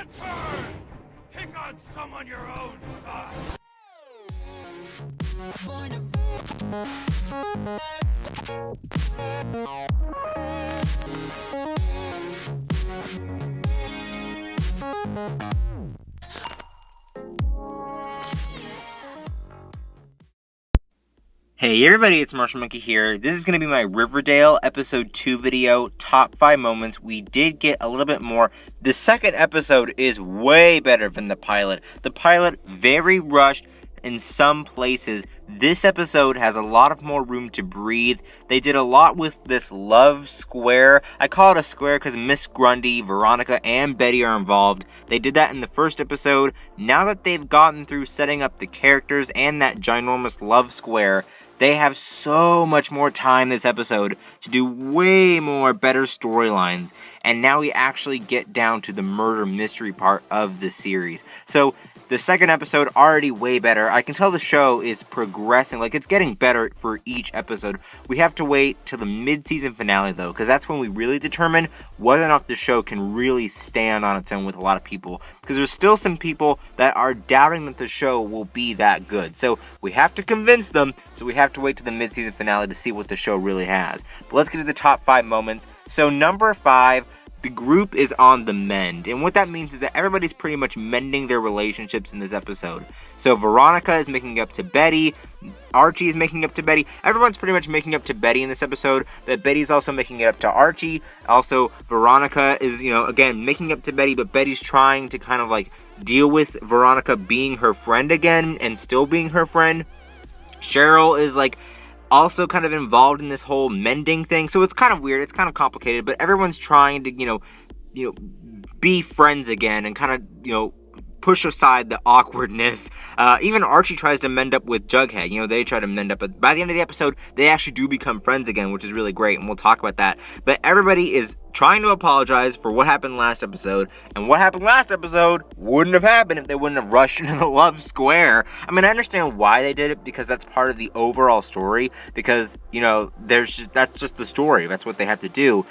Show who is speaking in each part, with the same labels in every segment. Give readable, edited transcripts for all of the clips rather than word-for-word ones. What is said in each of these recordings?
Speaker 1: turn! Pick on someone your own size!
Speaker 2: Hey everybody, it's Marshall Monkey here. This is going to be my Riverdale episode 2 video, top 5 moments. We did get a little bit more. The second episode is way better than the pilot. The pilot, very rushed in some places. This episode has a lot of more room to breathe. They did a lot with this love square. I call it a square because Miss Grundy, Veronica, and Betty are involved. They did that in the first episode. Now that they've gotten through setting up the characters and that ginormous love square, they have so much more time this episode to do way more better storylines. And now we actually get down to the murder mystery part of the series. So the second episode already way better. I can tell the show is progressing, like it's getting better for each episode. We have to wait till the mid-season finale though, because that's when we really determine whether or not the show can really stand on its own with a lot of people. Because there's still some people that are doubting that the show will be that good. So we have to convince them, so we have to wait till the mid-season finale to see what the show really has. But let's get to the top 5 moments. So number 5, the group is on the mend, and what that means is that everybody's pretty much mending their relationships in this episode. So Veronica is making up to Betty, Archie is making up to Betty, everyone's pretty much making up to Betty in this episode, but Betty's also making it up to Archie. Also, Veronica is, again, making up to Betty, but Betty's trying to kind of like deal with Veronica being her friend again, and still being her friend. Cheryl is like also kind of involved in this whole mending thing, so it's kind of weird, it's kind of complicated, but everyone's trying to, be friends again and kind of, push aside the awkwardness. Even Archie tries to mend up with Jughead. They try to mend up, but by the end of the episode, they actually do become friends again, which is really great, and we'll talk about that. But everybody is trying to apologize for what happened last episode, and what happened last episode wouldn't have happened if they wouldn't have rushed into the love square. I mean, I understand why they did it, because that's part of the overall story, because, that's just the story. That's what they have to do.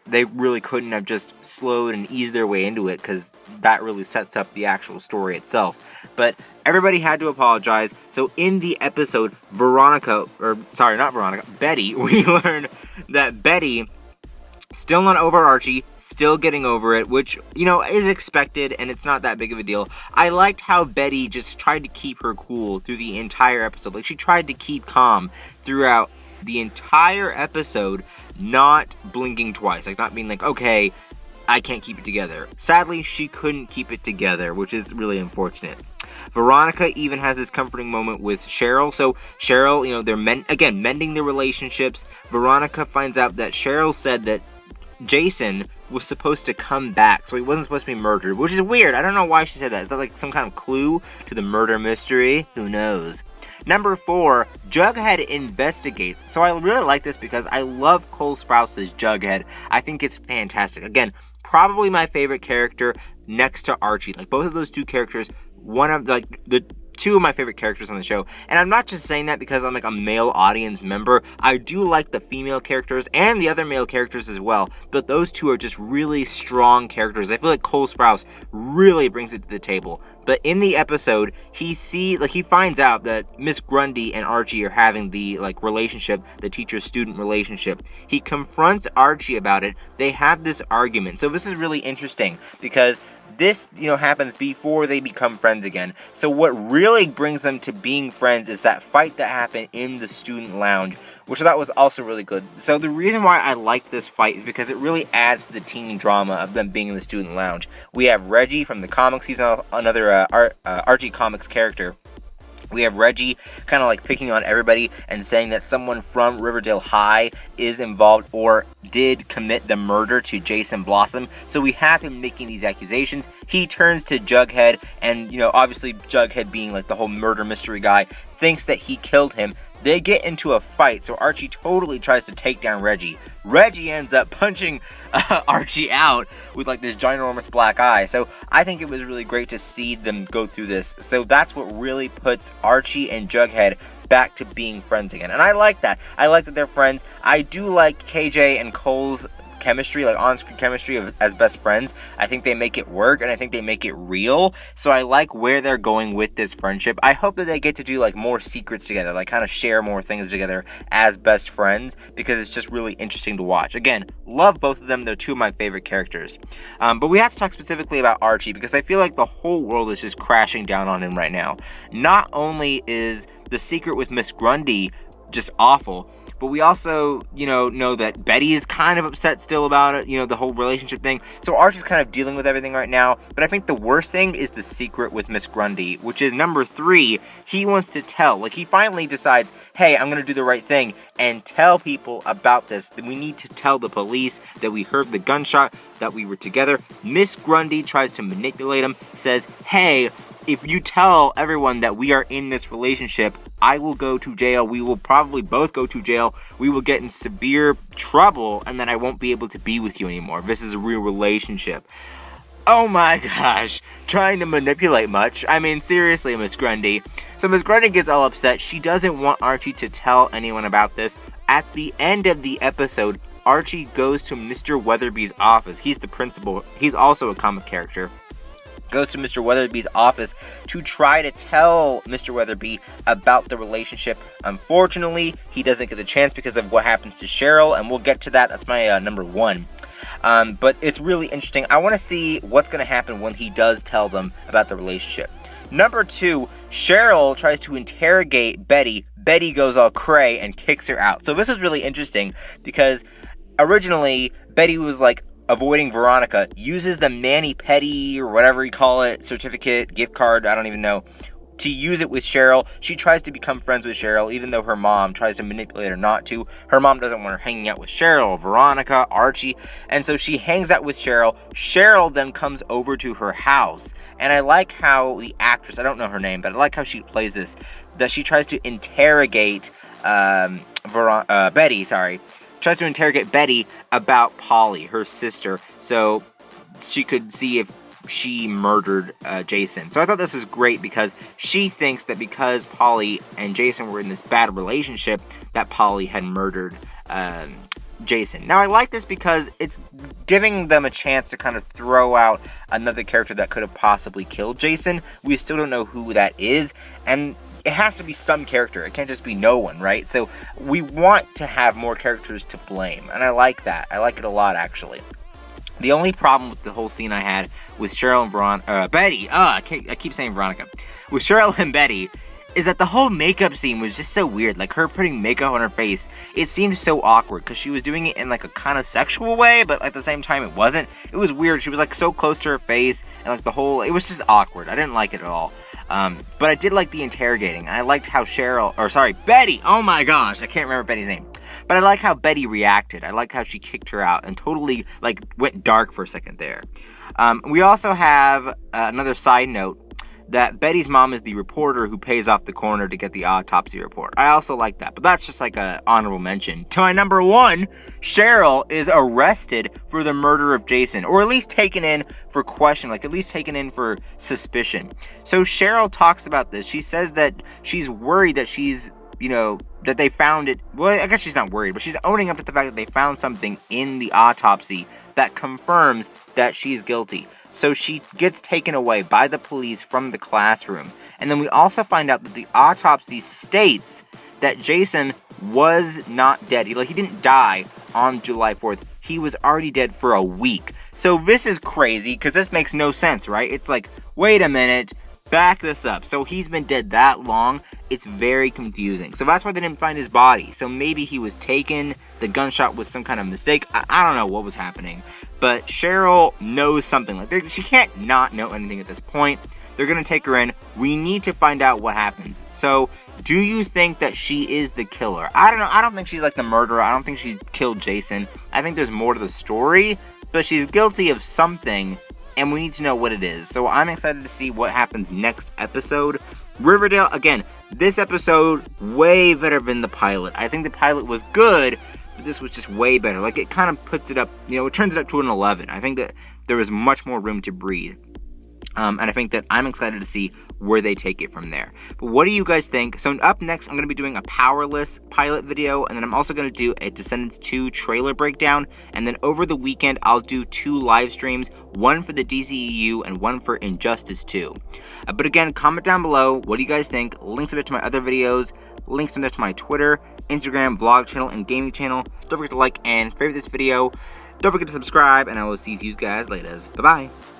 Speaker 2: They really couldn't have just slowed and eased their way into it, because that really sets up the actual story itself. But everybody had to apologize. So in the episode, Betty, we learn that Betty, still not over Archie, still getting over it, which, is expected, and it's not that big of a deal. I liked how Betty just tried to keep her cool through the entire episode. Like, she tried to keep calm throughout the entire episode, not blinking twice. Like, not being like, okay, I can't keep it together. Sadly, she couldn't keep it together, which is really unfortunate. Veronica even has this comforting moment with Cheryl. So Cheryl, they're mending their relationships. Veronica finds out that Cheryl said that Jason was supposed to come back, so he wasn't supposed to be murdered, which is weird. I don't know why she said that. Is that like some kind of clue to the murder mystery? Who knows? Number 4, Jughead investigates. So I really like this because I love Cole Sprouse's Jughead. I think it's fantastic. Again, probably my favorite character next to Archie. Like, both of those two characters, the two of my favorite characters on the show. And I'm not just saying that because I'm like a male audience member. I do like the female characters and the other male characters as well, but those two are just really strong characters. I feel like Cole Sprouse really brings it to the table. But in the episode, he finds out that Miss Grundy and Archie are having the relationship, the teacher-student relationship. He confronts Archie about it. They have this argument. So this is really interesting because this, happens before they become friends again. So what really brings them to being friends is that fight that happened in the student lounge, which I thought was also really good. So the reason why I like this fight is because it really adds to the teen drama of them being in the student lounge. We have Reggie from the comics. He's another Archie Comics character. We have Reggie kind of picking on everybody and saying that someone from Riverdale High is involved or did commit the murder to Jason Blossom. So we have him making these accusations. He turns to Jughead, and obviously Jughead being the whole murder mystery guy, thinks that he killed him. They get into a fight, so Archie totally tries to take down Reggie. Reggie ends up punching Archie out with this ginormous black eye. So I think it was really great to see them go through this. So that's what really puts Archie and Jughead back to being friends again. And I like that. I like that they're friends. I do like KJ and Cole's chemistry, like on-screen chemistry as best friends. I think they make it work, and I think they make it real. So I like where they're going with this friendship. I hope that they get to do like more secrets together, like kind of share more things together as best friends, because it's just really interesting to watch. Again, love both of them. They're two of my favorite characters. But we have to talk specifically about Archie, because I feel like the whole world is just crashing down on him right now. Not only is the secret with Miss Grundy just awful, but we also, know that Betty is kind of upset still about it, the whole relationship thing. So Archie's kind of dealing with everything right now. But I think the worst thing is the secret with Miss Grundy, which is number 3. He wants to tell. Like, he finally decides, hey, I'm going to do the right thing and tell people about this. We need to tell the police that we heard the gunshot, that we were together. Miss Grundy tries to manipulate him, says, hey, if you tell everyone that we are in this relationship, I will go to jail. We will probably both go to jail. We will get in severe trouble, and then I won't be able to be with you anymore. This is a real relationship. Oh my gosh, trying to manipulate much. I mean, seriously, Miss Grundy. So Miss Grundy gets all upset. She doesn't want Archie to tell anyone about this. At the end of the episode, Archie goes to Mr. Weatherby's office. He's the principal. He's also a comic character. Goes to Mr. Weatherby's office to try to tell Mr. Weatherby about the relationship. Unfortunately, he doesn't get the chance because of what happens to Cheryl, and we'll get to that. That's my number 1. But it's really interesting. I want to see what's going to happen when he does tell them about the relationship. Number 2, Cheryl tries to interrogate Betty. Betty goes all cray and kicks her out. So this is really interesting because originally Betty was like, avoiding Veronica, uses the mani-pedi or whatever you call it, certificate, gift card, I don't even know, to use it with Cheryl. She tries to become friends with Cheryl, even though her mom tries to manipulate her not to. Her mom doesn't want her hanging out with Cheryl, Veronica, Archie, and so she hangs out with Cheryl. Cheryl then comes over to her house, and I like how the actress, I don't know her name, but I like how she plays this, that she tries to interrogate Betty, tries to interrogate Betty about Polly, her sister, so she could see if she murdered Jason. So I thought this is great because she thinks that because Polly and Jason were in this bad relationship, that Polly had murdered Jason. Now I like this because it's giving them a chance to kind of throw out another character that could have possibly killed Jason. We still don't know who that is, and it has to be some character. It can't just be no one, right? So we want to have more characters to blame, and I like that. I like it a lot, actually. The only problem with the whole scene I had with Cheryl and Betty, I keep saying Veronica, with Cheryl and Betty, is that the whole makeup scene was just so weird. Like, her putting makeup on her face, it seemed so awkward, because she was doing it in, like, a kind of sexual way, but at the same time, it wasn't. It was weird. She was, like, so close to her face, and, like, it was just awkward. I didn't like it at all. But I did like the interrogating. I liked how Betty, oh my gosh, I can't remember Betty's name. But I like how Betty reacted. I like how she kicked her out and totally, like, went dark for a second there. We also have another side note that Betty's mom is the reporter who pays off the coroner to get the autopsy report. I also like that, but that's just like an honorable mention. To my number 1, Cheryl is arrested for the murder of Jason, or at least taken in for question, like at least taken in for suspicion. So Cheryl talks about this. She says that she's worried that that they found it. Well, I guess she's not worried, but she's owning up to the fact that they found something in the autopsy that confirms that she's guilty. So she gets taken away by the police from the classroom. And then we also find out that the autopsy states that Jason was not dead. He didn't die on July 4th. He was already dead for a week. So this is crazy because this makes no sense, right? It's like, wait a minute, back this up. So he's been dead that long. It's very confusing. So that's why they didn't find his body. So maybe he was taken. The gunshot was some kind of mistake. I don't know what was happening. But Cheryl knows something. Like, she can't not know anything at this point. They're going to take her in. We need to find out what happens. So, do you think that she is the killer? I don't know. I don't think she's like the murderer. I don't think she killed Jason. I think there's more to the story. But she's guilty of something. And we need to know what it is. So, I'm excited to see what happens next episode. Riverdale, again, this episode, way better than the pilot. I think the pilot was good. But this was just way better. Like, it kind of puts it up, it turns it up to an 11. I think that there is much more room to breathe. And I think that I'm excited to see where they take it from there. But what do you guys think? So up next, I'm going to be doing a Powerless pilot video, and then I'm also going to do a Descendants 2 trailer breakdown, and then over the weekend, I'll do 2 live streams, one for the DCEU and one for Injustice 2. But again, comment down below, what do you guys think? Links to my other videos, links to my Twitter, Instagram, vlog channel, and gaming channel. Don't forget to like and favorite this video. Don't forget to subscribe, and I will see you guys later. Bye-bye.